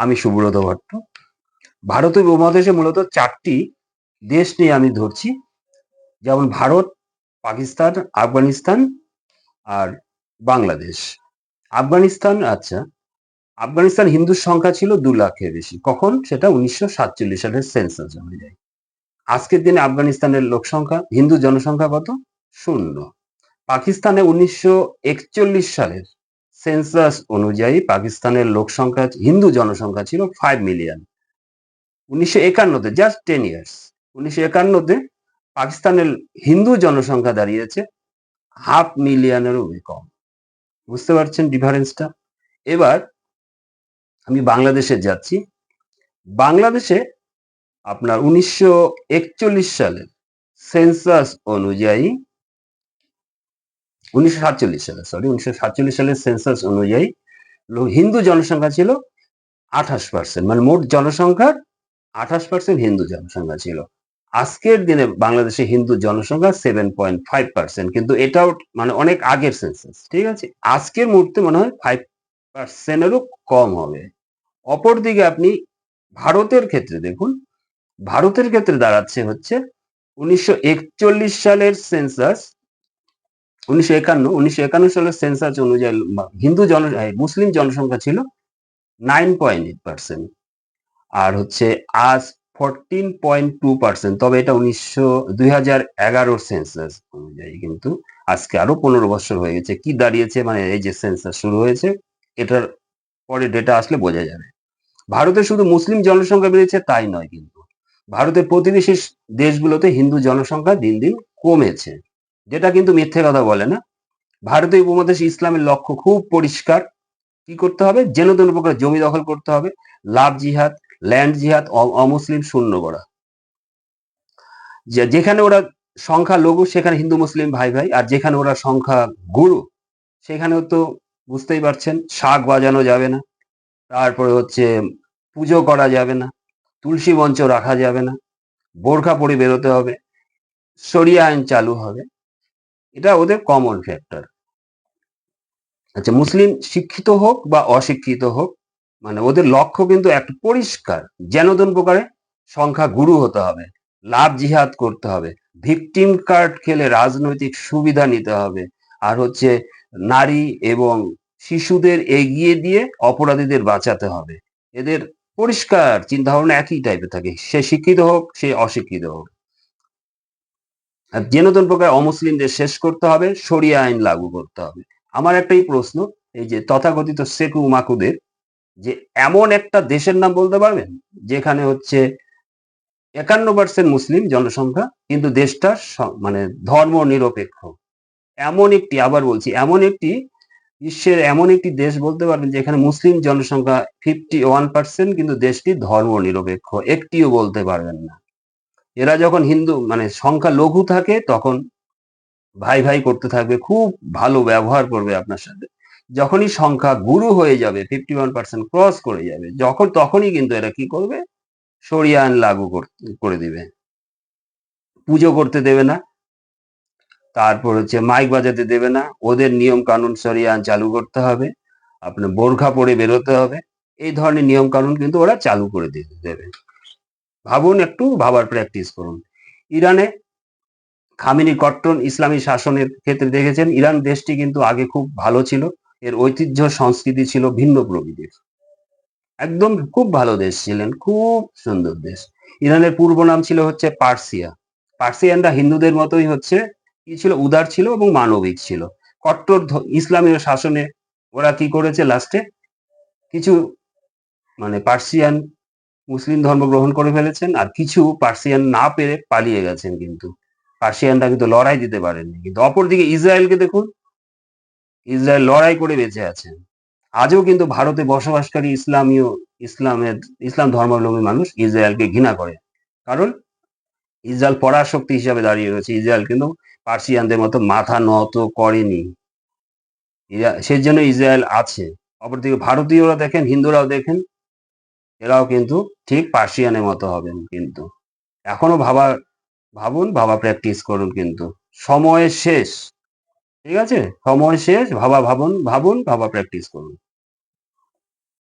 আমি সুব্রত ভট্ট। ভারতীয় উপমহাদেশে মূলত 4টি দেশ নিয়ে আমি ধরছি, যেমন ভারত, পাকিস্তান, আফগানিস্তান আর বাংলাদেশ। আফগানিস্তান হিন্দুর সংখ্যা ছিল 2 লাখের বেশি। কখন? সেটা 1947 সালের সেন্সাস অনুযায়ী। আজকের দিনে আফগানিস্তানের লোকসংখ্যা, হিন্দু জনসংখ্যা কত? 0। পাকিস্তানে 1941 সালের সেন্সাস অনুযায়ী পাকিস্তানের লোকসংখ্যা, হিন্দু জনসংখ্যা ছিল 5 মিলিয়ন। 1951-তে, জাস্ট 10 ইয়ার্স, 1951-তে পাকিস্তানের হিন্দু জনসংখ্যা দাঁড়িয়েছে 500 মিলিয়নেরও কম। বুঝতে পারছেন ডিফারেন্সটা? এবার আমি বাংলাদেশে যাচ্ছি। বাংলাদেশে আপনার 1941 সালের সেন্সাস অনুযায়ী, 1947 সালের সেন্সাস অনুযায়ী হিন্দু জনসংখ্যা ছিল 28%, মানে মোট জনসংখ্যার 28% হিন্দু জনসংখ্যা ছিল। আজকের দিনে বাংলাদেশে হিন্দু জনসংখ্যা 7.5%, কিন্তু এটাও মানে অনেক আগের সেন্সাস, ঠিক আছে? আজকের মুহূর্তে মনে হয় 5%-এরও কম হবে। অপরদিকে আপনি ভারতের ক্ষেত্রে দেখুন, ভারতের ক্ষেত্রে দাঁড়াচ্ছে হচ্ছে 1941 সালের সেন্সাস, 1951 সালের সেন্সাস অনুযায়ী মুসলিম জনসংখ্যা ছিল 9.8%, আর হচ্ছে আজ 14.2%। তবে এটা 2011 সেন্সাস অনুযায়ী, কিন্তু আজকে আরো 15 বছর হয়ে গেছে। কি দাঁড়িয়েছে, মানে এই যে সেন্সাস শুরু হয়েছে, এটার পরে ডেটা আসলে বোঝা যাবে। ভারতে শুধু মুসলিম জনসংখ্যা বেড়েছে তাই নয়, কিন্তু ভারতের প্রতিবেশী দেশগুলোতে হিন্দু জনসংখ্যা দিন দিন কমেছে, যেটা কিন্তু মিথ্যে কথা বলে না। ভারতীয় উপমহাদেশে ইসলামের লক্ষ্য খুব পরিষ্কার। কি করতে হবে? যেন তেন প্রকার জমি দখল করতে হবে, লাভ জিহাদ, ল্যান্ড জিহাদ, অমুসলিম শূন্য করা। যেখানে ওরা সংখ্যা লঘু সেখানে হিন্দু মুসলিম ভাই ভাই, আর যেখানে ওরা সংখ্যা গুরু সেখানেও তো বুঝতেই পারছেন, শাক বাজানো যাবে না, তারপরে হচ্ছে পুজো করা যাবে না, তুলসী মঞ্চ রাখা যাবে না, বোরখা পরে বেরোতে হবে, শরিয়া আইন চালু হবে। এটা ওদের কমন ফ্যাক্টর। আচ্ছা, মুসলিম শিক্ষিত হোক বা অশিক্ষিত হোক, মানে ওদের লক্ষ্য কিন্তু একটা পরিষ্কার, যেন তেন প্রকারে সংখ্যা গুরু হতে হবে, লাভ জিহাদ করতে হবে, ভিকটিম কার্ড খেলে রাজনৈতিক সুবিধা নিতে হবে, আর হচ্ছে নারী এবং শিশুদের এগিয়ে দিয়ে অপরাধীদের বাঁচাতে হবে। এদের পরিষ্কার চিন্তা ভাবনা একই টাইপের থাকে, সে শিক্ষিত হোক সে অশিক্ষিত হোক। আর যেন তেন প্রকার অমুসলিমদের শেষ করতে হবে, শরিয়া আইন লাগু করতে হবে। আমার একটাই প্রশ্ন, এই যে তথাকথিত সেকু মাকুদের, যে এমন একটা দেশের নাম বলতে পারবেন যেখানে হচ্ছে 51% মুসলিম জনসংখ্যা, কিন্তু দেশটা মানে ধর্ম নিরপেক্ষ? এমন একটি, আবার বলছি, এমন একটি বিশ্বের এমন একটি দেশ বলতে পারবেন যেখানে মুসলিম জনসংখ্যা 51%, কিন্তু দেশটি ধর্ম নিরপেক্ষ? একটিও বলতে পারবেন না। এরা যখন হিন্দু মানে সংখ্যা লঘু থাকে তখন ভাই ভাই করতে থাকবে, খুব ভালো ব্যবহার করবে আপনার সাথে। যখনই সংখ্যা গুরু হয়ে যাবে, 51% ক্রস করে যাবে, তখনই কিন্তু এরা কি করবে? শরিয়া আইন লাগু করে দিবে। পুজো করতে দেবে না, তারপর হচ্ছে মাইক বাজাতে দেবে না, ওদের নিয়ম কানুন শরিয়া আইন চালু করতে হবে, আপনার বোরখা পরে বেরোতে হবে, এই ধরনের নিয়ম কানুন কিন্তু ওরা চালু করে দেবে। ভাবুন, একটু ভাবার প্র্যাকটিস করুন। ইরানে খামেনি কট্টর ইসলামী শাসনের ক্ষেত্রে দেখেছেন, ইরান দেশটি কিন্তু আগে খুব ভালো ছিল, এর ঐতিহ্য সংস্কৃতি ছিল ভিন্ন প্রকৃতির, একদম খুব ভালো দেশ ছিলেন, খুব সুন্দর দেশ। ইরানের পূর্ব নাম ছিল হচ্ছে পার্সিয়া। পার্সিয়ানরা হিন্দুদের মতোই হচ্ছে কি ছিল, উদার ছিল এবং মানবিক ছিল। কট্টর ইসলামীয় শাসনে ওরা কি করেছে, লাস্টে কিছু মানে পার্সিয়ান মুসলিম ধর্ম গ্রহণ করে ফেলেছেন, আর কিছু পার্সিয়ান না পেরে পালিয়ে গেছেন, কিন্তু পার্সিয়ানরা কিন্তু লড়াই দিতে পারেননি। কিন্তু অপরদিকে ইসরায়েলকে দেখুন, ইসরায়েল লড়াই করে বেঁচে আছেন। আজও কিন্তু ভারতে বসবাসকারী ইসলাম ধর্মাবলম্বী মানুষ ইসরায়েলকে ঘৃণা করে, কারণ ইসরায়েল পরাশক্তি হিসাবে দাঁড়িয়ে রয়েছে। ইসরায়েল কিন্তু পার্সিয়ানদের মতো মাথা নত করেনি, সেই জন্য ইসরায়েল আছে। অপরদিকে ভারতীয়রা দেখেন, হিন্দুরাও দেখেন, এরাও কিন্তু ঠিক পার্সিয়ানের মতো হবেন। কিন্তু এখনো ভাবুন, ভাবা প্র্যাকটিস করুন, কিন্তু সময় শেষ, ঠিক আছে? সময় শেষ, ভাবুন, ভাবা প্র্যাকটিস করুন।